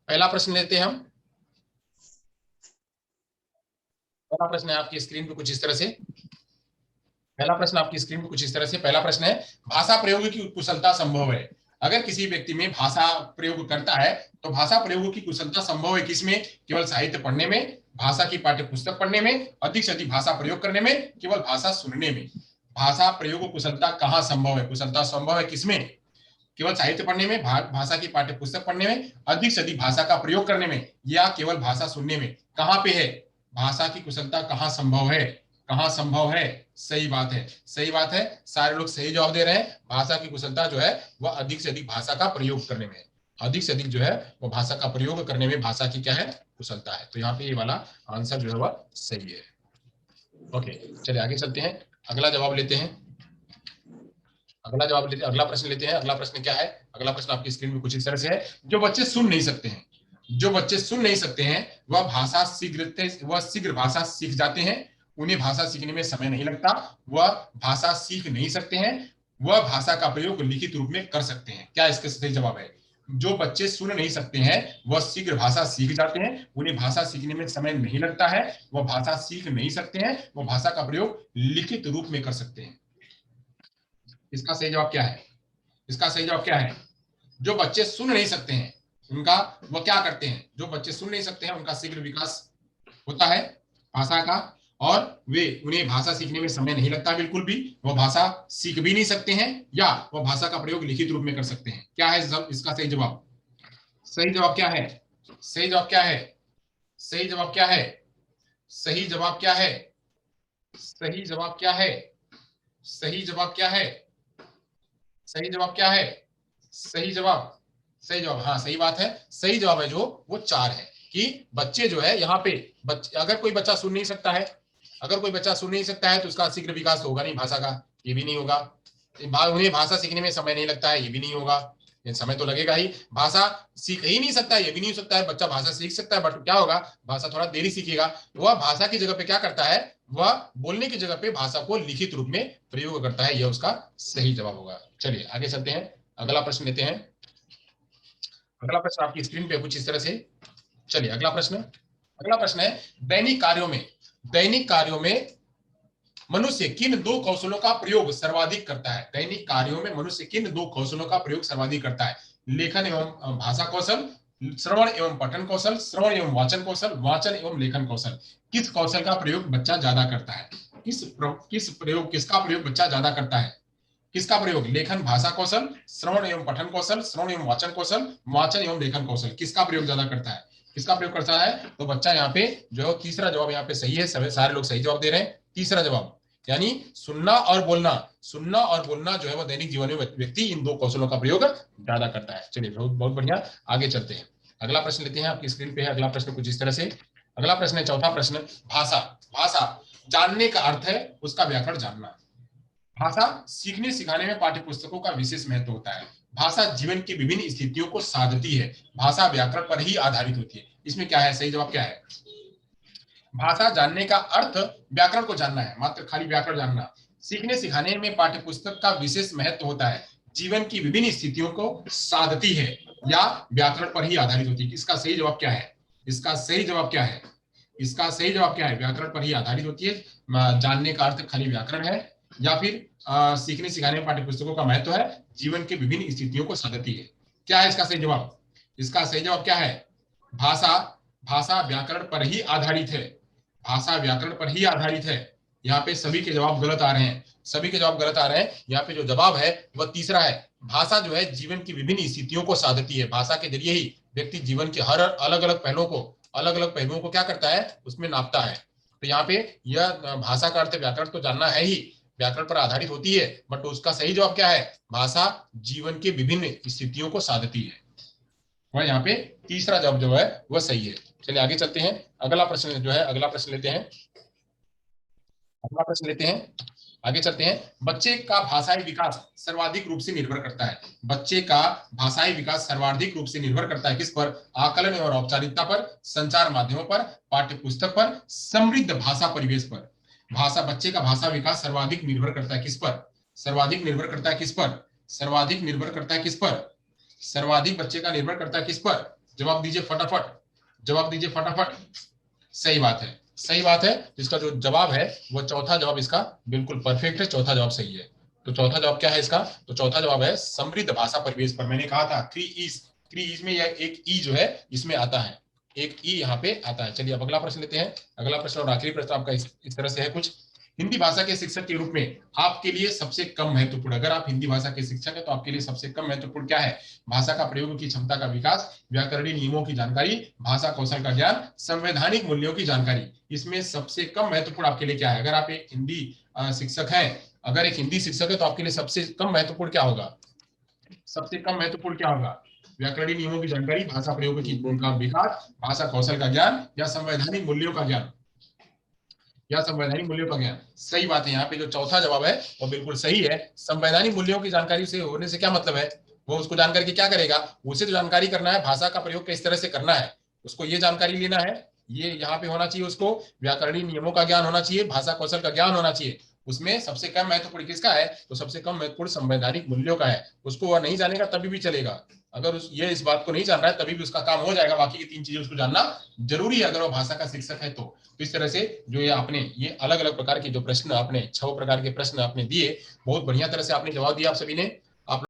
पहला प्रश्न लेते हैं हम। पहला प्रश्न है आपकी स्क्रीन पे कुछ इस तरह से। पहला प्रश्न आपकी स्क्रीन पे कुछ इस तरह से। पहला प्रश्न है, भाषा प्रयोग की कुशलता संभव है। अगर किसी व्यक्ति में भाषा प्रयोग करता है तो भाषा प्रयोग की कुशलता संभव है किसमें? केवल साहित्य पढ़ने में, भाषा की पाठ्य पुस्तक पढ़ने में, अधिक से अधिक भाषा प्रयोग करने में, केवल भाषा सुनने में। भाषा प्रयोग कुशलता कहाँ संभव है? कुशलता संभव है किसमें? केवल साहित्य पढ़ने में, भाषा की पाठ्य पुस्तक पढ़ने में, अधिक से अधिक भाषा का प्रयोग करने में, या केवल भाषा सुनने में। कहाँ पे है भाषा की कुशलता? कहाँ संभव है? कहाँ संभव है? सही बात है, सही बात है, सारे लोग सही जवाब दे रहे हैं। भाषा की कुशलता जो है वह अधिक से अधिक भाषा का प्रयोग करने में, अधिक से अधिक जो है वो भाषा का प्रयोग करने में भाषा की क्या है? कुशलता है। तो यहाँ पे ये वाला आंसर जो है वह सही है। ओके, चलिए आगे चलते हैं, अगला जवाब लेते हैं। अगला जवाब लेते हैं, अगला प्रश्न लेते हैं। अगला प्रश्न क्या है? अगला प्रश्न आपकी स्क्रीन में कुछ इस तरह से है। जो बच्चे सुन नहीं सकते हैं, जो बच्चे सुन नहीं सकते हैं वह शीघ्र भाषा सीख जाते हैं। उन्हें भाषा सीखने में समय नहीं लगता। वह भाषा सीख नहीं सकते हैं। वह भाषा का प्रयोग लिखित रूप में कर सकते हैं। क्या इसका सही जवाब है? जो बच्चे सुन नहीं सकते हैं वह शीघ्र भाषा सीख जाते हैं। उन्हें भाषा सीखने में समय नहीं लगता है। वह भाषा सीख नहीं सकते हैं। वह भाषा का प्रयोग लिखित रूप में कर सकते हैं। इसका सही जवाब क्या है? इसका सही जवाब क्या है? जो बच्चे सुन नहीं सकते हैं उनका वो क्या करते हैं? जो बच्चे सुन नहीं सकते हैं उनका शीघ्र विकास होता है भाषा का, और वे उन्हें भाषा सीखने में समय नहीं लगता बिल्कुल भी। वो भाषा सीख भी नहीं सकते हैं या वो भाषा का प्रयोग लिखित रूप में कर सकते हैं। क्या है इसका सही जवाब? सही जवाब क्या है? सही जवाब क्या है? सही जवाब क्या है? सही जवाब क्या है? सही जवाब क्या है? सही जवाब क्या है? सही जवाब क्या है? सही जवाब, सही जवाब, हाँ सही बात है। सही जवाब है जो वो 4 है कि बच्चे जो है यहाँ पे अगर कोई बच्चा सुन नहीं सकता है, अगर कोई बच्चा सुन नहीं सकता है तो उसका शीघ्र विकास होगा नहीं भाषा का, ये भी नहीं होगा। उन्हें भाषा सीखने में समय नहीं लगता है, ये भी नहीं होगा। समय तो लगेगा ही। भाषा सीख ही नहीं सकता है, ये भी नहीं हो सकता है। बच्चा भाषा सीख सकता है बट क्या होगा, भाषा थोड़ा देरी सीखेगा। वह भाषा की जगह पे क्या करता है, वह बोलने की जगह पे भाषा को लिखित रूप में प्रयोग करता है। यह उसका सही जवाब होगा। चलिए आगे चलते हैं, अगला प्रश्न लेते हैं। अगला प्रश्न आपकी स्क्रीन पे कुछ इस तरह से। चलिए अगला प्रश्न, अगला प्रश्न है, दैनिक कार्यों में मनुष्य किन दो कौशलों का प्रयोग सर्वाधिक करता है? दैनिक कार्यों में मनुष्य किन दो कौशलों का प्रयोग सर्वाधिक करता है? लेखन एवं भाषा कौशल, श्रवण एवं पठन कौशल, श्रवण एवं वाचन कौशल, वाचन एवं लेखन कौशल। किस कौशल का प्रयोग बच्चा ज्यादा करता है? किसका प्रयोग बच्चा ज्यादा करता है? किसका प्रयोग? लेखन भाषा कौशल, श्रवण एवं पठन कौशल, श्रवण एवं वाचन कौशल, वाचन एवं लेखन कौशल। किसका प्रयोग ज्यादा करता है? किसका प्रयोग करता है? तो बच्चा यहाँ पे जो तीसरा जवाब यहाँ पे सही है। सारे लोग सही जवाब दे रहे हैं। तीसरा जवाब यानी सुनना और बोलना, सुनना और बोलना जो है वो दैनिक जीवन में व्यक्ति इन दो कौशलों का प्रयोग ज्यादा करता है। चलिए बहुत बहुत बढ़िया, आगे चलते हैं। अगला प्रश्न लेते हैं, आपकी स्क्रीन पे है अगला प्रश्न कुछ इस तरह से। अगला प्रश्न है चौथा प्रश्न, भाषा। भाषा जानने का अर्थ है उसका व्याकरण जानना। भाषा सीखने सिखाने में पाठ्य पुस्तकों का विशेष महत्व होता है। भाषा जीवन की विभिन्न स्थितियों को साधती है। भाषा व्याकरण पर ही आधारित होती है। इसमें क्या है? सही जवाब क्या है? भाषा जानने का अर्थ व्याकरण को जानना है, मात्र खाली व्याकरण जानना। सीखने सिखाने में पाठ्य पुस्तक का विशेष महत्व होता है। जीवन की विभिन्न स्थितियों को साधती है या व्याकरण पर ही आधारित होती है। इसका सही जवाब क्या है? इसका सही जवाब क्या है? इसका सही जवाब क्या है? व्याकरण पर ही आधारित होती है। जानने का अर्थ खाली व्याकरण है, या फिर सीखने सिखाने में पाठ्य पुस्तकों का महत्व है, जीवन के विभिन्न स्थितियों को साधती है। क्या है इसका सही जवाब? इसका सही जवाब क्या है? भाषा, भाषा व्याकरण पर ही आधारित है। भाषा व्याकरण पर ही आधारित है। यहाँ पे सभी के जवाब गलत आ रहे हैं, सभी के जवाब गलत आ रहे हैं। यहाँ पे जो जवाब है वह तीसरा है। भाषा जो है जीवन की विभिन्न स्थितियों को साधती है। भाषा के जरिए ही व्यक्ति जीवन के हर अलग अलग पहलुओं को क्या करता है, उसमें नापता है। तो यहाँ पे यह भाषा का अर्थ व्याकरण तो जानना है ही, व्याकरण पर आधारित होती है, बट उसका सही जवाब क्या है? भाषा जीवन के विभिन्न स्थितियों को साधती है। वह यहाँ पे तीसरा जवाब जो है वह सही है। चलिए आगे चलते हैं, अगला प्रश्न जो है, अगला प्रश्न लेते हैं। अगला प्रश्न लेते हैं, आगे चलते हैं। बच्चे का भाषाई विकास सर्वाधिक रूप से निर्भर करता है। बच्चे का भाषाई विकास सर्वाधिक रूप से निर्भर करता है किस पर? आकलन और औपचारिकता पर, संचार माध्यमों पर, पाठ्य पुस्तक पर, समृद्ध भाषा परिवेश पर। भाषा, बच्चे का भाषा विकास सर्वाधिक निर्भर करता है किस पर? सर्वाधिक निर्भर करता है किस पर? सर्वाधिक निर्भर करता है किस पर? सर्वाधिक बच्चे का निर्भर करता है किस पर? जवाब दीजिए फटाफट, जवाब दीजिए फटाफट। सही बात है, सही बात है। इसका जो जवाब है वो चौथा जवाब इसका बिल्कुल परफेक्ट है, चौथा जवाब सही है। तो चौथा जवाब क्या है इसका? तो चौथा जवाब है समृद्ध भाषा परिवेश पर। मैंने कहा था 3 ईज में यह एक ई जो है इसमें आता है, एक ई यहाँ पे आता है। चलिए अब अगला प्रश्न लेते हैं। अगला प्रश्न और आखिरी प्रश्न आपका इस तरह से है कुछ। हिंदी भाषा के शिक्षक के रूप में आपके लिए सबसे कम महत्वपूर्ण, अगर आप हिंदी भाषा के शिक्षक हैं तो आपके लिए सबसे कम महत्वपूर्ण क्या है? भाषा का प्रयोग की क्षमता का विकास, व्याकरणीय नियमों की जानकारी, भाषा कौशल का ज्ञान, संवैधानिक मूल्यों की जानकारी। इसमें सबसे कम महत्वपूर्ण आपके लिए क्या है? अगर आप एक हिंदी शिक्षक हैं, अगर एक हिंदी शिक्षक है तो आपके लिए सबसे कम महत्वपूर्ण क्या होगा? सबसे कम महत्वपूर्ण क्या होगा? व्याकरणीय नियमों की जानकारी, भाषा प्रयोग की का विकास, भाषा कौशल का ज्ञान, या संवैधानिक मूल्यों का ज्ञान, या संवैधानिक मूल्यों का ज्ञान। सही बात है, यहाँ पे जो चौथा जवाब है वो बिल्कुल सही है। संवैधानिक मूल्यों की जानकारी से होने से क्या मतलब है? वो उसको जानकर के क्या करेगा? उसे तो जानकारी करना है भाषा का प्रयोग किस तरह से करना है, उसको ये जानकारी लेना है। ये यहाँ पे होना चाहिए, उसको व्याकरणीय नियमों का ज्ञान होना चाहिए, भाषा कौशल का ज्ञान होना चाहिए। उसमें सबसे कम महत्वपूर्ण किसका है? तो सबसे कम महत्वपूर्ण संवैधानिक मूल्यों का है। उसको वह नहीं जानेगा तभी भी चलेगा। अगर ये इस बात को नहीं जान रहा है तभी भी उसका काम हो जाएगा। बाकी की 3 चीजें उसको जानना जरूरी है अगर वो भाषा का शिक्षक है तो। इस तरह से जो ये आपने ये अलग अलग प्रकार के जो प्रश्न आपने 6 प्रकार के प्रश्न आपने दिए, बहुत बढ़िया तरह से आपने जवाब दिया आप सभी ने। आप